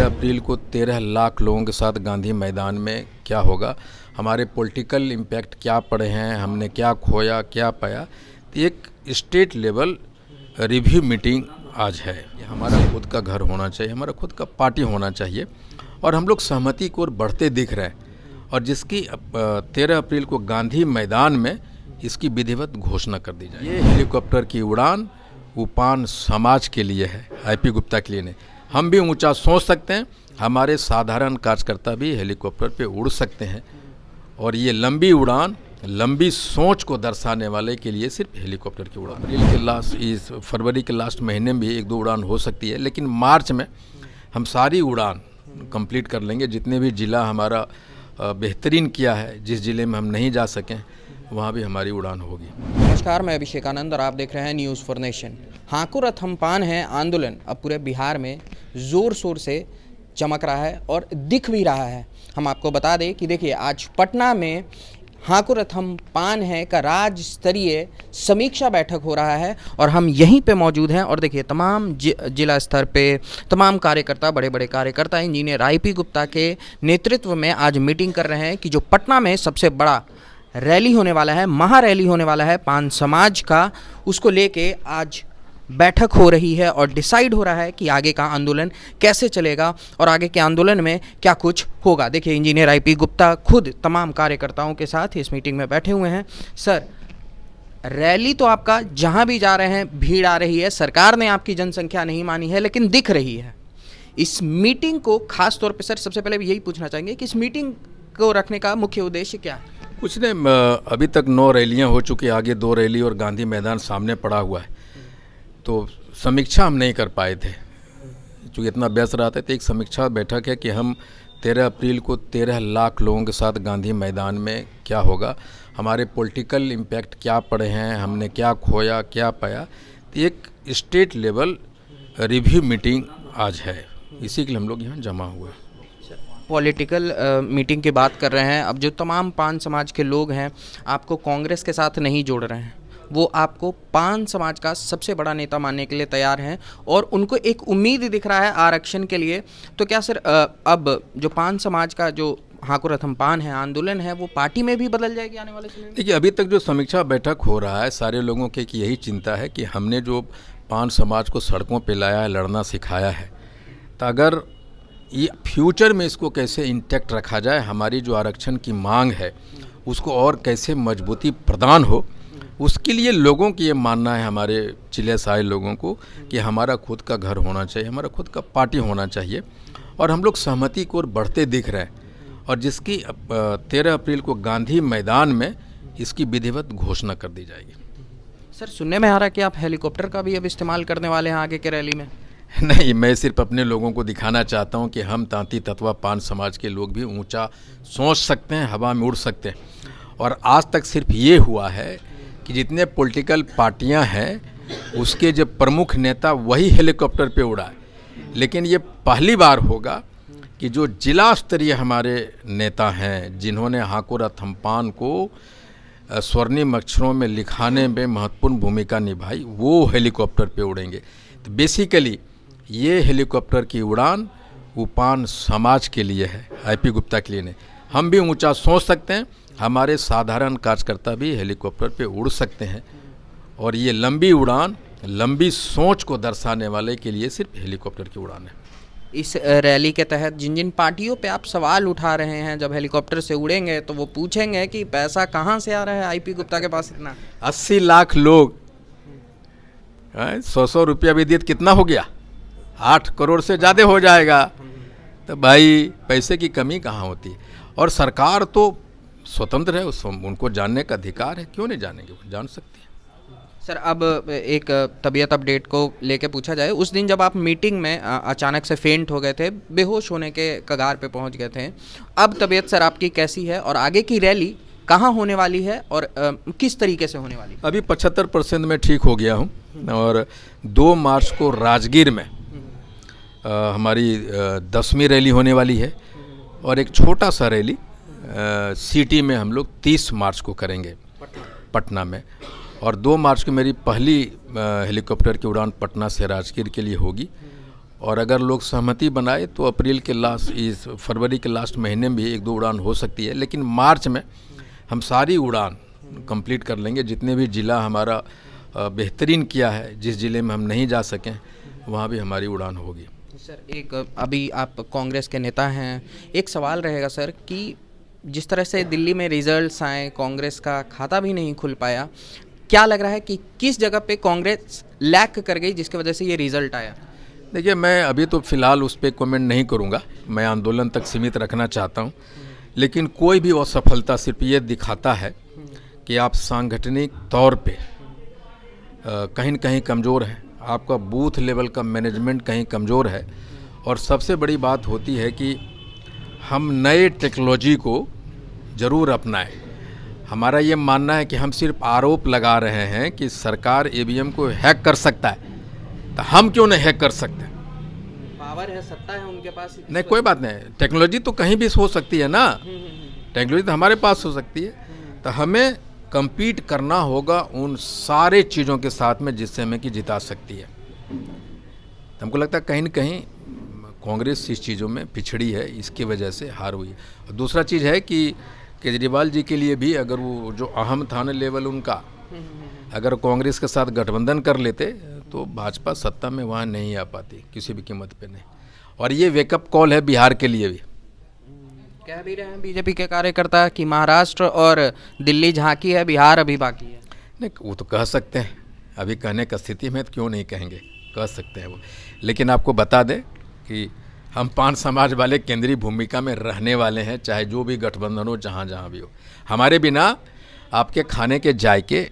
अप्रैल को 13 लाख लोगों के साथ गांधी मैदान में क्या होगा, हमारे पॉलिटिकल इम्पैक्ट क्या पड़े हैं, हमने क्या खोया क्या पाया। तो एक स्टेट लेवल रिव्यू मीटिंग आज है। हमारा खुद का घर होना चाहिए, हमारा खुद का पार्टी होना चाहिए और हम लोग सहमति को बढ़ते दिख रहे हैं और जिसकी 13 अप्रैल को गांधी मैदान में इसकी विधिवत घोषणा कर दी जाए। ये हेलीकॉप्टर की उड़ान उपान समाज के लिए है, आईपी गुप्ता के लिए नहीं। हम भी ऊंचा सोच सकते हैं, हमारे साधारण कार्यकर्ता भी हेलीकॉप्टर पे उड़ सकते हैं और ये लंबी उड़ान लंबी सोच को दर्शाने वाले के लिए सिर्फ हेलीकॉप्टर की उड़ान। अप्रैल के लास्ट फरवरी के लास्ट महीने में भी 1-2 उड़ान हो सकती है, लेकिन मार्च में हम सारी उड़ान कंप्लीट कर लेंगे। जितने भी ज़िला हमारा बेहतरीन किया है, जिस ज़िले में हम नहीं जा सकें वहाँ भी हमारी उड़ान होगी। नमस्कार, मैं अभिषेक आनंद और आप देख रहे हैं न्यूज़ फॉर नेशन। हाको रथम्पान है आंदोलन अब पूरे बिहार में ज़ोर शोर से चमक रहा है और दिख भी रहा है। हम आपको बता दें कि देखिए, आज पटना में हाको रथम्पान है का राज्य स्तरीय समीक्षा बैठक हो रहा है और हम यहीं पे मौजूद हैं। और देखिए, तमाम जिला स्तर पे तमाम कार्यकर्ता, बड़े बड़े कार्यकर्ता इंजीनियर आईपी गुप्ता के नेतृत्व में आज मीटिंग कर रहे हैं कि जो पटना में सबसे बड़ा रैली होने वाला है, महारैली होने वाला है पान समाज का, उसको लेके आज बैठक हो रही है और डिसाइड हो रहा है कि आगे का आंदोलन कैसे चलेगा और आगे के आंदोलन में क्या कुछ होगा। देखिए, इंजीनियर आईपी गुप्ता खुद तमाम कार्यकर्ताओं के साथ इस मीटिंग में बैठे हुए हैं। सर, रैली तो आपका जहां भी जा रहे हैं भीड़ आ रही है, सरकार ने आपकी जनसंख्या नहीं मानी है लेकिन दिख रही है। इस मीटिंग को खास तौर पर सर सबसे पहले यही पूछना चाहेंगे कि इस मीटिंग को रखने का मुख्य उद्देश्य क्या है? कुछ ने अभी तक 9 रैलियां हो चुकी, आगे 2 रैली और गांधी मैदान सामने पड़ा हुआ है, तो समीक्षा हम नहीं कर पाए थे क्योंकि इतना व्यस्त रहते थे। एक समीक्षा बैठक है कि हम 13 अप्रैल को 13 लाख लोगों के साथ गांधी मैदान में क्या होगा, हमारे पॉलिटिकल इम्पैक्ट क्या पड़े हैं, हमने क्या खोया क्या पाया। तो एक स्टेट लेवल रिव्यू मीटिंग आज है, इसी के लिए हम लोग यहाँ जमा हुए। पॉलिटिकल मीटिंग की बात कर रहे हैं। अब जो तमाम पान समाज के लोग हैं आपको कांग्रेस के साथ नहीं जोड़ रहे हैं, वो आपको पान समाज का सबसे बड़ा नेता मानने के लिए तैयार हैं और उनको एक उम्मीद दिख रहा है आरक्षण के लिए। तो क्या सर अब जो पान समाज का जो हाको रथम्पान है आंदोलन है, वो पार्टी में भी बदल जाएगी आने वाले समय में? देखिए, अभी तक जो समीक्षा बैठक हो रहा है, सारे लोगों की यही चिंता है कि हमने जो पान समाज को सड़कों पर लाया है, लड़ना सिखाया है, तो अगर ये फ्यूचर में इसको कैसे इंटैक्ट रखा जाए, हमारी जो आरक्षण की मांग है उसको और कैसे मजबूती प्रदान हो, उसके लिए लोगों की ये मानना है, हमारे जिले से आए लोगों को, कि हमारा खुद का घर होना चाहिए, हमारा खुद का पार्टी होना चाहिए और हम लोग सहमति को बढ़ते दिख रहे हैं और जिसकी 13 अप्रैल को गांधी मैदान में इसकी विधिवत घोषणा कर दी जाएगी। सर, सुनने में आ रहा है कि आप हेलीकॉप्टर का भी अब इस्तेमाल करने वाले हैं आगे के रैली में? नहीं, मैं सिर्फ अपने लोगों को दिखाना चाहता हूं कि हम तांती तत्वा पान समाज के लोग भी ऊंचा सोच सकते हैं, हवा में उड़ सकते हैं। और आज तक सिर्फ ये हुआ है कि जितने पॉलिटिकल पार्टियां हैं उसके जो प्रमुख नेता वही हेलीकॉप्टर पे उड़ा है, लेकिन ये पहली बार होगा कि जो जिला स्तरीय हमारे नेता हैं जिन्होंने हाको रथम्पान को स्वर्णिम अक्षरों में लिखाने में महत्वपूर्ण भूमिका निभाई, वो हेलीकॉप्टर पे उड़ेंगे। तो बेसिकली ये हेलीकॉप्टर की उड़ान उपान समाज के लिए है, आईपी गुप्ता के लिए नहीं। हम भी ऊंचा सोच सकते हैं, हमारे साधारण कार्यकर्ता भी हेलीकॉप्टर पे उड़ सकते हैं और ये लंबी उड़ान लंबी सोच को दर्शाने वाले के लिए सिर्फ हेलीकॉप्टर की उड़ान है। इस रैली के तहत जिन जिन पार्टियों पे आप सवाल उठा रहे हैं, जब हेलीकॉप्टर से उड़ेंगे तो वो पूछेंगे कि पैसा कहाँ से आ रहा है आईपी गुप्ता के पास इतना? 80 लाख लोग 100 रुपया भी दिए, कितना हो गया? 8 करोड़ से ज़्यादा हो जाएगा। तो भाई पैसे की कमी कहाँ होती है? और सरकार तो स्वतंत्र है, उनको जानने का अधिकार है, क्यों नहीं जानेंगे, वो जान सकते हैं। सर, अब एक तबीयत अपडेट को लेके पूछा जाए, उस दिन जब आप मीटिंग में अचानक से फेंट हो गए थे, बेहोश होने के कगार पे पहुंच गए थे, अब तबीयत सर आपकी कैसी है और आगे की रैली कहाँ होने वाली है और किस तरीके से होने वाली है? अभी 75% में ठीक हो गया हूँ और 2 मार्च को राजगीर में हमारी 10वीं रैली होने वाली है और एक छोटा सा रैली सिटी में हम लोग 30 मार्च को करेंगे पटना में। और 2 मार्च को मेरी पहली हेलीकॉप्टर की उड़ान पटना से राजगीर के लिए होगी और अगर लोग सहमति बनाए तो अप्रैल के लास्ट, इस फरवरी के लास्ट महीने में भी 1-2 उड़ान हो सकती है। लेकिन मार्च में हम सारी उड़ान कंप्लीट कर लेंगे। जितने भी ज़िला हमारा बेहतरीन किया है, जिस ज़िले में हम नहीं जा सकें वहाँ भी हमारी उड़ान होगी। सर, एक अभी आप कांग्रेस के नेता हैं, एक सवाल रहेगा सर कि जिस तरह से दिल्ली में रिजल्ट्स आए, कांग्रेस का खाता भी नहीं खुल पाया, क्या लग रहा है कि किस जगह पे कांग्रेस लैक कर गई जिसकी वजह से ये रिजल्ट आया? देखिए, मैं अभी तो फ़िलहाल उस पर कमेंट नहीं करूँगा, मैं आंदोलन तक सीमित रखना चाहता हूँ। लेकिन कोई भी असफलता सिर्फ ये दिखाता है कि आप सांगठनिक तौर पे कहीं न कहीं कमज़ोर हैं, आपका बूथ लेवल का मैनेजमेंट कहीं कमज़ोर है। और सबसे बड़ी बात होती है कि हम नए टेक्नोलॉजी को ज़रूर अपनाएं। हमारा ये मानना है कि हम सिर्फ आरोप लगा रहे हैं कि सरकार ईवीएम को हैक कर सकता है, तो हम क्यों नहीं हैक कर सकते? पावर है, सत्ता है उनके पास। नहीं, कोई बात नहीं, टेक्नोलॉजी तो कहीं भी हो सकती है ना, टेक्नोलॉजी तो हमारे पास हो सकती है। तो हमें compete करना होगा उन सारे चीज़ों के साथ में जिससे हमें कि जिता सकती है। तो हमको लगता है कहीं न कहीं कांग्रेस इस चीज़ों में पिछड़ी है, इसकी वजह से हार हुई है। और दूसरा चीज़ है कि केजरीवाल जी के लिए भी अगर वो जो अहम था ना लेवल उनका, अगर कांग्रेस के साथ गठबंधन कर लेते तो भाजपा सत्ता में वहाँ नहीं आ पाती किसी भी कीमत पे नहीं। और ये वेकअप कॉल है बिहार के लिए भी। कह भी रहे हैं बीजेपी के कार्यकर्ता कि महाराष्ट्र और दिल्ली झांकी है, बिहार अभी बाकी है। नहीं, वो तो कह सकते हैं, अभी कहने का स्थिति में तो क्यों नहीं कहेंगे, कह सकते हैं वो। लेकिन आपको बता दें कि हम 5 समाज वाले केंद्रीय भूमिका में रहने वाले हैं, चाहे जो भी गठबंधन हो, जहाँ जहाँ भी हो। हमारे बिना आपके खाने के जायके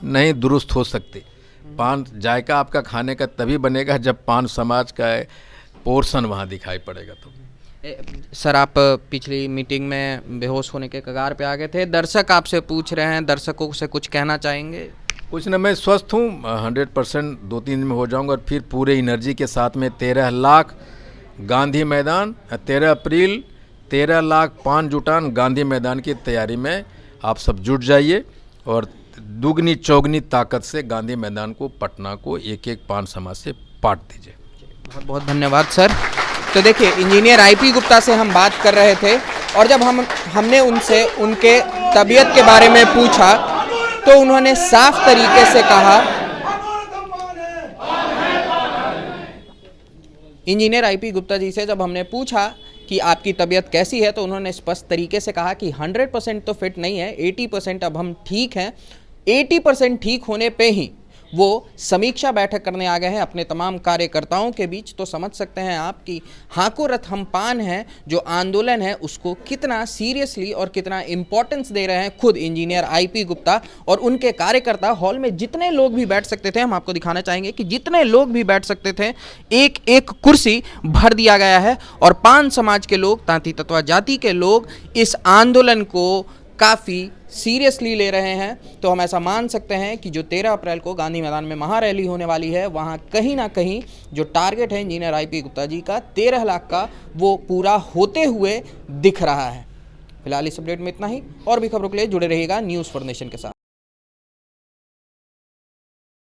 नहीं दुरुस्त हो सकते। पान जायका आपका खाने का तभी बनेगा जब 5 समाज का पोर्शन वहाँ दिखाई पड़ेगा। तो सर, आप पिछली मीटिंग में बेहोश होने के कगार पे आ गए थे, दर्शक आपसे पूछ रहे हैं, दर्शकों से कुछ कहना चाहेंगे? कुछ ना, मैं स्वस्थ हूँ, 100% 2-3 दिन में हो जाऊँगा और फिर पूरे एनर्जी के साथ में 13 लाख गांधी मैदान, 13 अप्रैल 13 लाख पान जुटान गांधी मैदान की तैयारी में आप सब जुट जाइए और दुगनी चौगनी ताकत से गांधी मैदान को, पटना को एक एक 5 समाज से पाट दीजिए। बहुत बहुत धन्यवाद सर। तो देखिए, इंजीनियर आईपी गुप्ता से हम बात कर रहे थे और जब हमने उनसे उनके तबीयत के बारे में पूछा तो उन्होंने साफ तरीके से कहा, इंजीनियर आईपी गुप्ता जी से जब हमने पूछा कि आपकी तबीयत कैसी है तो उन्होंने स्पष्ट तरीके से कहा कि 100% तो फिट नहीं है, 80% अब हम ठीक हैं। 80% ठीक होने पे ही वो समीक्षा बैठक करने आ गए हैं अपने तमाम कार्यकर्ताओं के बीच। तो समझ सकते हैं आप कि हाको रथ हम पान है, जो आंदोलन है उसको कितना सीरियसली और कितना इम्पोर्टेंस दे रहे हैं खुद इंजीनियर आईपी गुप्ता और उनके कार्यकर्ता। हॉल में जितने लोग भी बैठ सकते थे, हम आपको दिखाना चाहेंगे कि जितने लोग भी बैठ सकते थे, एक एक कुर्सी भर दिया गया है और 5 समाज के लोग, तांती तत्वा जाति के लोग इस आंदोलन को काफ़ी सीरियसली ले रहे हैं। तो हम ऐसा मान सकते हैं कि जो 13 अप्रैल को गांधी मैदान में महारैली होने वाली है, वहां कहीं ना कहीं जो टारगेट है इंजीनियर आईपी गुप्ता जी का 13 लाख का, वो पूरा होते हुए दिख रहा है। फिलहाल इस अपडेट में इतना ही, और भी खबरों के लिए जुड़े रहिएगा न्यूज़ फॉर नेशन के साथ।